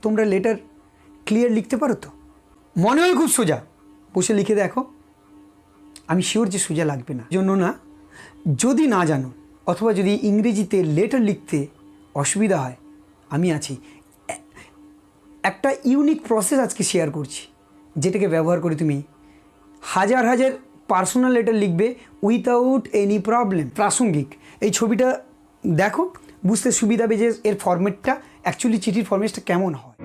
তোমরা letter clear লিখতে পারো তো? মনে হয় খুব সোজা, বসে লিখে দেখো। আমি শিওর যে সোজা লাগবে না। জন্য না, যদি না জানো অথবা যদি ইংরেজিতে লেটার লিখতে অসুবিধা হয়, আমি আছি। একটা ইউনিক প্রসেস আজকে শেয়ার করছি, যেটাকে ব্যবহার করে তুমি হাজার হাজার পার্সোনাল লেটার লিখবে উইথাউট এনি প্রবলেম। প্রাসঙ্গিক এই ছবিটা দেখো, বুঝতে সুবিধা হবে যে এর ফরম্যাটটা অ্যাকচুয়ালি চিঠির ফরম্যাটটা কেমন হয়।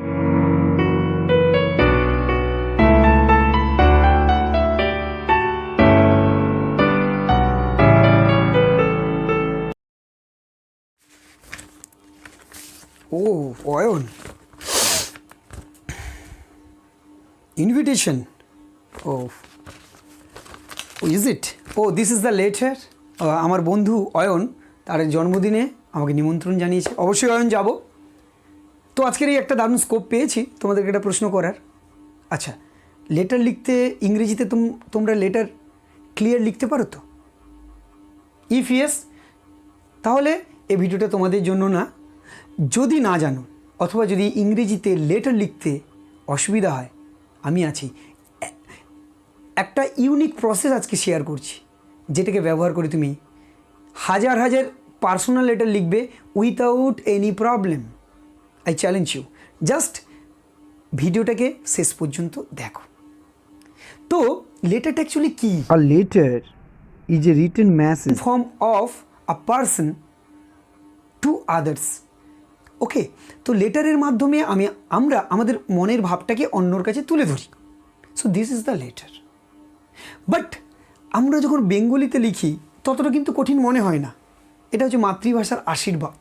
ও Ayan, invitation. Oh is it? Oh this is the letter. আমার বন্ধু অয়ন তার জন্মদিনে আমাকে নিমন্ত্রণ জানিয়েছে। অবশ্যই অয়ন যাব। তো আজকের এই একটা দারুণ স্কোপ পেয়েছি তোমাদেরকে একটা প্রশ্ন করার। আচ্ছা, লেটার লিখতে ইংরেজিতে তোমরা লেটার ক্লিয়ার লিখতে পারো তো? ইফ ইয়েস, তাহলে এই ভিডিওটা তোমাদের জন্য না। যদি না জানো অথবা যদি ইংরেজিতে লেটার লিখতে অসুবিধা হয়, আমি আছি। একটা ইউনিক প্রসেস আজকে শেয়ার করছি, যেটাকে ব্যবহার করে তুমি হাজার হাজার পার্সোনাল লেটার লিখবে without any problem. I challenge you, just ভিডিওটাকে শেষ পর্যন্ত দেখো। তো লেটারটা অ্যাকচুয়ালি কী? A letter is a written message form of a person to others. Okay, তো লেটারের মাধ্যমে আমরা আমাদের মনের ভাবটাকে অন্যর কাছে তুলে ধরি। So this is the letter. But আমরা যখন বেঙ্গলিতে লিখি ততটা কিন্তু কঠিন মনে হয় না। এটা হচ্ছে মাতৃভাষার আশীর্বাদ।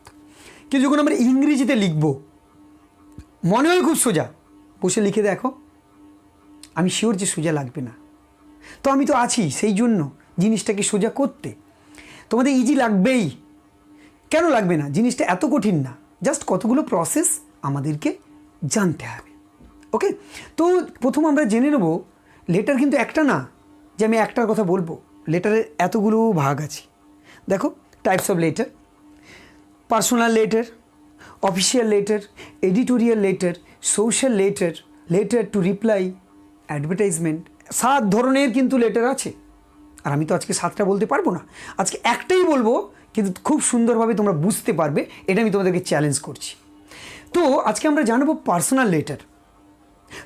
কিন্তু যখন আমরা ইংরেজিতে লিখব, মনে হয় খুব সোজা, বসে লিখে দেখো। আমি শিওর যে সোজা লাগবে না। তো আমি তো আছি সেই জন্য জিনিসটাকে সোজা করতে। তোমাদের ইজি লাগবেই। কেন লাগবে না? জিনিসটা এত কঠিন না, জাস্ট কতগুলো প্রসেস আমাদেরকে জানতে হবে। ওকে, তো প্রথম আমরা জেনে নেব লেটার কিন্তু একটা না যে আমি একটার কথা বলবো। লেটারের এতগুলো ভাগ আছে। দেখো, types of letter: personal letter, official letter, editorial letter, social letter, letter to reply, advertisement. 7 ধরনের কিন্তু লেটার আছে। আর আমি তো আজকে 7টা বলতে পারবো না, আজকে একটাই বলবো, কিন্তু খুব সুন্দরভাবে তোমরা বুঝতে পারবে। এটা আমি তোমাদেরকে চ্যালেঞ্জ করছি। তো আজকে আমরা জানবো পার্সোনাল লেটার।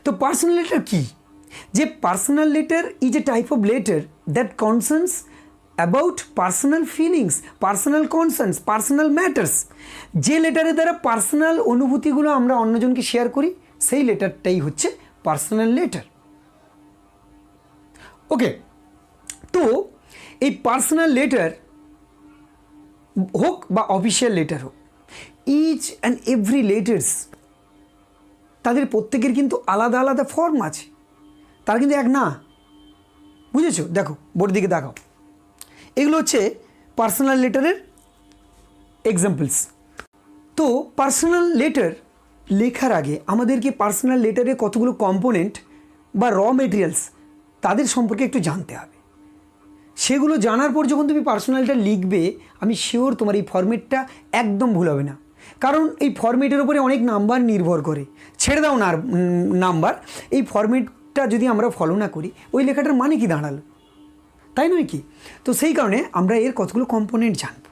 তো পার্সোনাল লেটার কী? যে personal letter is a type of letter that concerns about personal feelings, personal concerns, personal matters. যে লেটারের দ্বারা পার্সোনাল অনুভূতিগুলো আমরা অন্যজনকে শেয়ার করি, সেই লেটারটাই হচ্ছে পার্সোনাল লেটার। ওকে, তো এই পার্সোনাল লেটার হোক বা অফিসিয়াল লেটার হোক, ইচ অ্যান্ড এভরি লেটার্স, তাদের প্রত্যেকের কিন্তু আলাদা আলাদা ফর্ম আছে। তারা কিন্তু এক না। বুঝেছো? দেখো, বোর্ডের দিকে দেখাও। এগুলো হচ্ছে পার্সোনাল লেটারের এক্সাম্পলস। তো পার্সোনাল লেটার লেখার আগে আমাদেরকে পার্সোনাল লেটারের কতগুলো কম্পোনেন্ট বা র মেটেরিয়ালস তাদের সম্পর্কে একটু জানতে হবে। সেগুলো জানার পর যখন তুমি পার্সোনালটা লিখবে, আমি শিওর তোমার এই ফরম্যাটটা একদম ভুল হবে না। কারণ এই ফরম্যাটের উপরে অনেক নাম্বার নির্ভর করে। ছেড়ে দাও না নাম্বার, এই ফরম্যাটটা যদি আমরা ফলো না করি, ওই লেখাটার মানে কি দাঁড়ালো? তাই নয় কি? তো সেই কারণে আমরা এর কতগুলো কম্পোনেন্ট জানবো।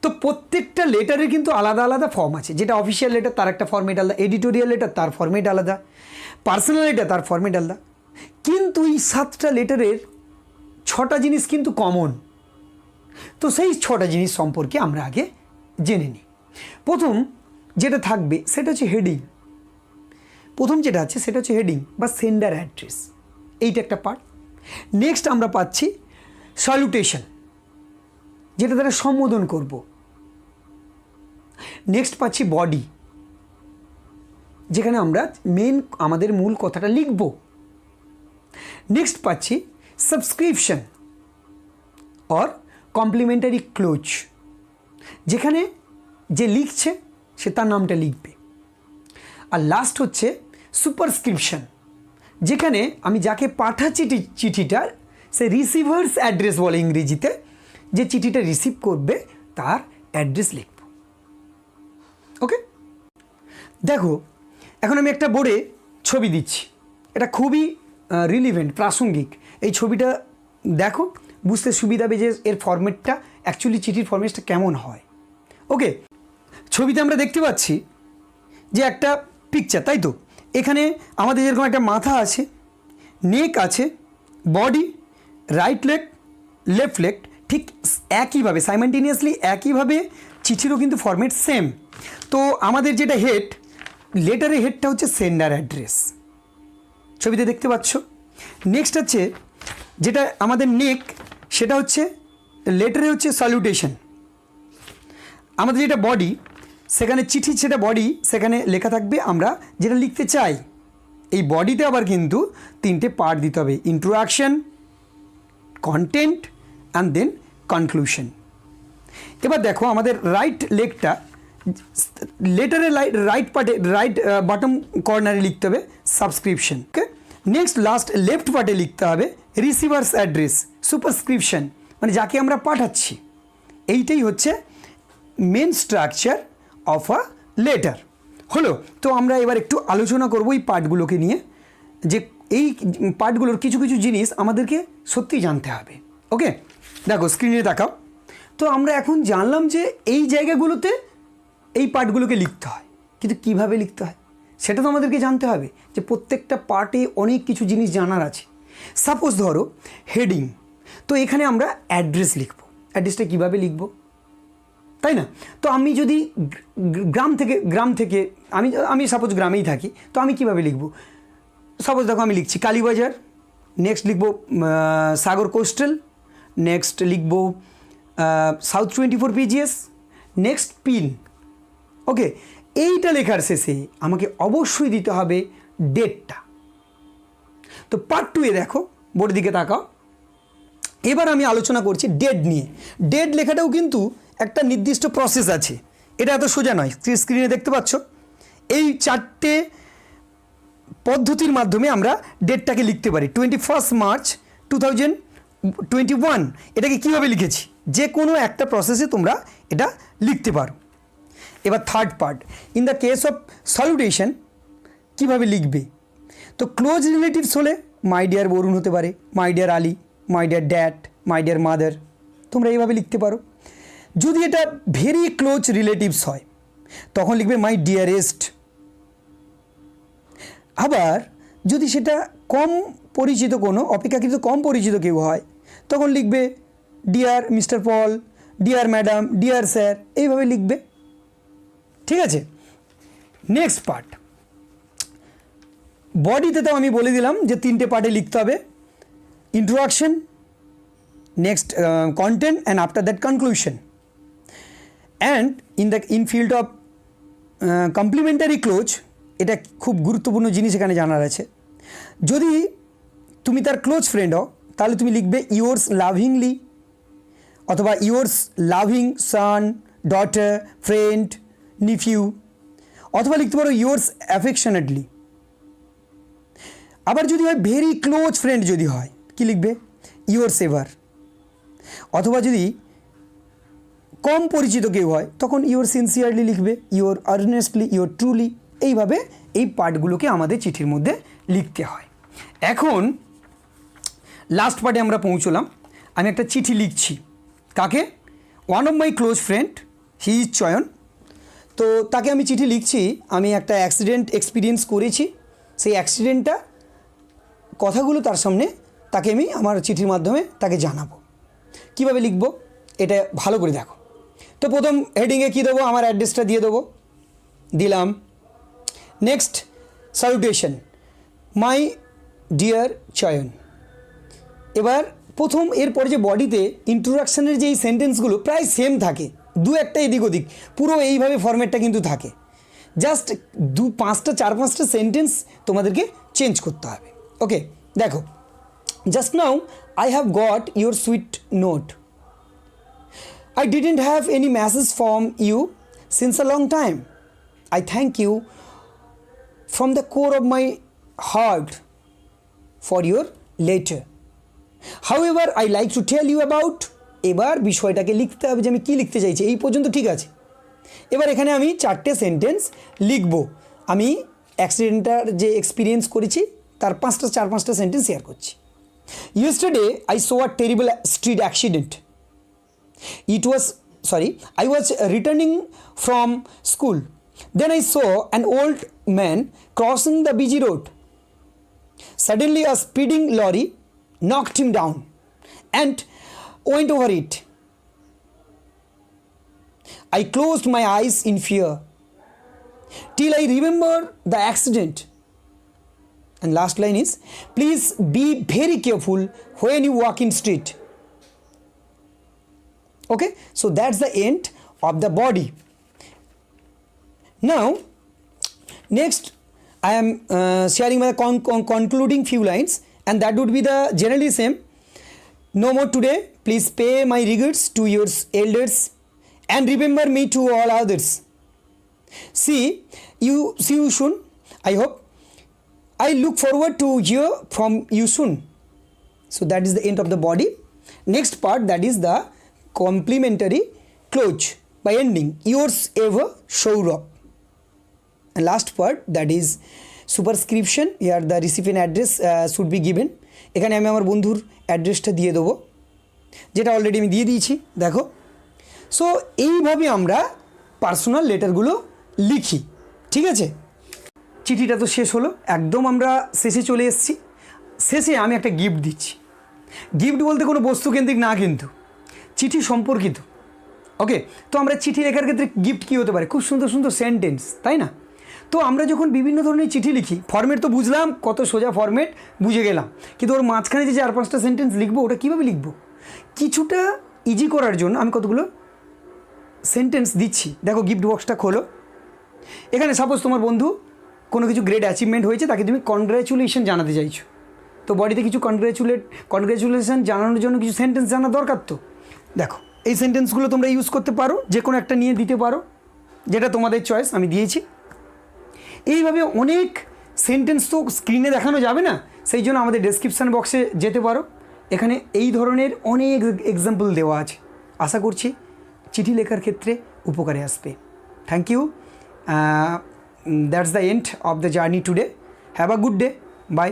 তো প্রত্যেকটা লেটারের কিন্তু আলাদা আলাদা ফর্ম আছে। যেটা অফিসিয়াল লেটার তার একটা ফরম্যাট আলাদা, এডিটোরিয়াল লেটার তার ফরম্যাট আলাদা, পার্সোনাল লেটার তার ফরম্যাট আলাদা। কিন্তু এই 7টা লেটারের 6টা জিনিস কিন্তু কমন। তো সেই 6টা জিনিস সম্পর্কে আমরা আগে জেনে নিই। প্রথম যেটা থাকবে সেটা হচ্ছে হেডিং। প্রথম যেটা আছে সেটা হচ্ছে হেডিং বা সেন্ডার অ্যাড্রেস, এইটা একটা পার্ট। নেক্সট আমরা পাচ্ছি স্যালুটেশন, যেটা দ্বারা সম্বোধন করব। নেক্সট পাচ্ছি বডি, যেখানে আমরা আমাদের মূল কথাটা লিখব। নেক্সট পাচ্ছি সাবস্ক্রিপশন অর কমপ্লিমেন্টারি ক্লোজ, যেখানে যে লিখছে সে তার নামটা লিখবে। আর লাস্ট হচ্ছে সুপারস্ক্রিপশন, যেখানে আমি যাকে পাঠাচ্ছি চিঠিটার, সে রিসিভার্স অ্যাড্রেস বলে ইংরেজিতে, যে চিঠিটা রিসিভ করবে তার অ্যাড্রেস লিখব। ওকে, দেখো এখন আমি একটা বোর্ডে ছবি দিচ্ছি, এটা খুবই রিলিভেন্ট, প্রাসঙ্গিক। এই ছবিটা দেখো, বুঝতে সুবিধা হবে যে এর ফরম্যাটটা অ্যাকচুয়ালি চিঠির ফরম্যাটটা কেমন হয়। ওকে, ছবিতে আমরা দেখতে পাচ্ছি যে একটা পিকচার, তাই তো? এখানে আমাদের যেরকম একটা মাথা আছে, নেক আছে, body, right leg, left leg, ঠিক একইভাবে সাইমালটেনিয়াসলি একইভাবে চিঠিরও কিন্তু ফরম্যাট সেম। তো আমাদের যেটা হেড, লেটারের হেডটা হচ্ছে সেন্ডার অ্যাড্রেস, ছবিতে দেখতে পাচ্ছ। নেক্সট হচ্ছে যেটা আমাদের নেক, সেটা হচ্ছে লেটারে হচ্ছে স্যালুটেশন। আমাদের যেটা বডি, সেখানে চিঠি, সেটা বডি, সেখানে লেখা থাকবে আমরা যেটা লিখতে চাই। এই বডিতে আবার কিন্তু 3টে পার্ট দিতে হবে, introduction, content and then conclusion. এবার দেখো আমাদের রাইট লেগটা, লেটারের রাইট পার্টে, রাইট বটম কর্নারে লিখতে হবে subscription. Okay, next last left পার্টে লিখতে হবে রিসিভার্স অ্যাড্রেস, সুপারস্ক্রিপশন, মানে যাকে আমরা পাঠাচ্ছি। এইটাই হচ্ছে main structure of a letter. হলো, তো আমরা এবার একটু আলোচনা করব এই পার্টগুলোকে নিয়ে, যে এই পার্টগুলোর কিছু কিছু জিনিস আমাদেরকে সত্যিই জানতে হবে। ওকে, দেখো স্ক্রিনে তাকাও। তো আমরা এখন জানলাম যে এই জায়গাগুলোতে এই পার্টগুলোকে লিখতে হয়, কিন্তু কিভাবে লিখতে হয় সেটা তো আমাদেরকে জানতে হবে, যে প্রত্যেকটা পার্টে অনেক কিছু জিনিস জানার আছে। সাপোজ ধরো হেডিং, তো এখানে আমরা অ্যাড্রেস লিখব। অ্যাড্রেসটা কীভাবে লিখব, তাই না? তো আমি যদি গ্রাম থেকে আমি সাপোজ গ্রামেই থাকি, তো আমি কিভাবে লিখব? সাপোজ দেখো আমি লিখছি কালীবাজার, নেক্সট লিখব সাগর কোস্টাল, নেক্সট লিখব সাউথ 24 PGS, নেক্সট পিন। ওকে, এইটা লেখার শেষে আমাকে অবশ্যই দিতে হবে ডেটটা। তো পার্ট 2-এ দেখো, বোর্ডের দিকে তাকাও। এবার আমি আলোচনা করছি ডেট নিয়ে। ডেট লেখাটাও কিন্তু একটা নির্দিষ্ট প্রসেস আছে, এটা এত সোজা নয়। স্ক্রিনে দেখতে পাচ্ছ এই 4টে পদ্ধতির মাধ্যমে আমরা ডেটটাকে লিখতে পারি। 21 মার্চ 2021, এটাকে কীভাবে লিখেছি, যে কোনো একটা প্রসেসে তোমরা এটা লিখতে পারো। এবার third part, in the case of salutation কীভাবে লিখবে? তো ক্লোজ রিলেটিভস হলে মাই ডিয়ার বরুণ হতে পারে, my dear Ali, my dear dad, my dear mother, তোমরা এইভাবে লিখতে পারো। যদি এটা ভেরি ক্লোজ রিলেটিভস হয় তখন লিখবে মাই ডিয়ারেস্ট। আবার যদি সেটা কম পরিচিত, কোনো অপেক্ষাকৃত কম পরিচিত কেউ হয়, তখন লিখবে ডিয়ার মিস্টার পল, ডিয়ার ম্যাডাম, ডিয়ার স্যার, এইভাবে লিখবে। ঠিক আছে, নেক্সট পার্ট বডিতে তো আমি বলে দিলাম যে 3টে পার্টে লিখতে হবে, introduction, next content and after that conclusion. And in field of complimentary close, এটা খুব গুরুত্বপূর্ণ জিনিস এখানে জানার আছে। যদি তুমি তার ক্লোজ ফ্রেন্ড হও তাহলে তুমি লিখবে ইয়োর্স লাভিংলি, অথবা ইয়োর্স লাভিং সান, ডটার, ফ্রেন্ড, নিফিউ, অথবা লিখতে পারো ইয়োর্স অ্যাফেকশনেটলি। আবার যদি হয় ভেরি ক্লোজ ফ্রেন্ড, যদি হয় কি লিখবে ইয়োর সেভার। অথবা যদি কম পরিচিত কেউ হয় তখন ইয়োর সিনসিয়ারলি লিখবে, ইয়োর আর্নেস্টলি, ইয়োর ট্রুলি। এইভাবে এই পার্টগুলোকে আমাদের চিঠির মধ্যে লিখতে হয়। এখন লাস্ট পার্টে আমরা পৌঁছলাম। আমি একটা চিঠি লিখছি, কাকে? One of my close friend, he is চয়ন। তো তাকে আমি চিঠি লিখছি, আমি একটা অ্যাক্সিডেন্ট এক্সপিরিয়েন্স করেছি, সেই অ্যাক্সিডেন্টটা কথাগুলো তার সামনে তাকে আমি আমার চিঠির মাধ্যমে তাকে জানাবো। কিভাবে লিখব এটা ভালো করে দেখো। তো প্রথম হেডিংয়ে কী দেবো, আমার অ্যাড্রেসটা দিয়ে দেবো, দিলাম। নেক্সট স্যালুটেশন, মাই ডিয়ার চয়ন। এবার প্রথম, এরপরে যে বডিতে ইন্ট্রোডাকশানের যে এই সেন্টেন্সগুলো প্রায় সেম থাকে, দু একটা এদিক ওদিক, পুরো এইভাবে ফরম্যাটটা কিন্তু থাকে। জাস্ট 4-5টা সেন্টেন্স তোমাদেরকে চেঞ্জ করতে হবে। ওকে, দেখো, just now I have got your sweet note, I didn't have any message from you since a long time. I thank you from the core of my heart for your letter. However, I like to tell you about, এবার বিষয়টাকে লিখতে হবে যে আমি কী লিখতে চাইছি। এই পর্যন্ত ঠিক আছে। এবার এখানে আমি 4টে সেন্টেন্স লিখব। আমি অ্যাক্সিডেন্টটার যে এক্সপিরিয়েন্স করেছি তার 4-5টা সেন্টেন্স শেয়ার করছি। Yesterday I so a terrible street accident. I was returning from school. Then I saw an old man crossing the busy road. Suddenly a speeding lorry knocked him down and went over it. I closed my eyes in fear till I remember the accident. And last line is, please be very careful when you walk in street. Okay, so that's the end of the body. Now next I am sharing my concluding few lines, and that would be the generally same. No more today, please pay my regards to your elders and remember me to all others. See you soon. I hope I look forward to hear from you soon. So that is the end of the body. Next part, that is the complimentary close by ending yours ever Saurabh. And last part, that is superscription. Here the recipient address should be given. এখানে আমি আমার বন্ধুর অ্যাড্রেসটা দিয়ে দেবো, যেটা already আমি দিয়ে দিয়েছি, দেখো। সো এইভাবে আমরা পার্সোনাল লেটারগুলো লিখি, ঠিক আছে। চিঠিটা তো শেষ হলো, একদম আমরা শেষে চলে এসেছি। শেষে আমি একটা গিফট দিচ্ছি। গিফট বলতে কোনো বস্তুকেন্দ্রিক না, কিন্তু চিঠি সম্পর্কিত। ওকে, তো আমরা চিঠি লেখার ক্ষেত্রে গিফট কী হতে পারে? খুব সুন্দর সুন্দর সেন্টেন্স, তাই না? তো আমরা যখন বিভিন্ন ধরনের চিঠি লিখি, ফরম্যাট তো বুঝলাম, কত সোজা ফরম্যাট বুঝে গেলাম, কিন্তু ওর মাঝখানে যে 4-5টা সেন্টেন্স লিখবো, ওটা কীভাবে লিখবো? কিছুটা ইজি করার জন্য আমি কতগুলো সেন্টেন্স দিচ্ছি। দেখো, গিফট বক্সটা খোলো। এখানে সাপোজ তোমার বন্ধু কোনো কিছু গ্রেট অ্যাচিভমেন্ট হয়েছে, তাকে তুমি কনগ্র্যাচুলেশন জানাতে চাইছো। তো বডিতে কিছু কনগ্র্যাচুলেশন জানানোর জন্য কিছু সেন্টেন্স জানা দরকার। তো দেখো, এই সেন্টেন্সগুলো তোমরা ইউজ করতে পারো, যে কোনো একটা নিয়ে দিতে পারো, যেটা তোমাদের চয়েস। আমি দিয়েছি। এইভাবে অনেক সেন্টেন্স তো স্ক্রিনে দেখানো যাবে না, সেই জন্য আমাদের ডেসক্রিপশান বক্সে যেতে পারো। এখানে এই ধরনের অনেক এক্সাম্পল দেওয়া আছে। আশা করছি চিঠি লেখার ক্ষেত্রে উপকারে আসবে। Thank you. That's the end of the journey today. Have a good day. By.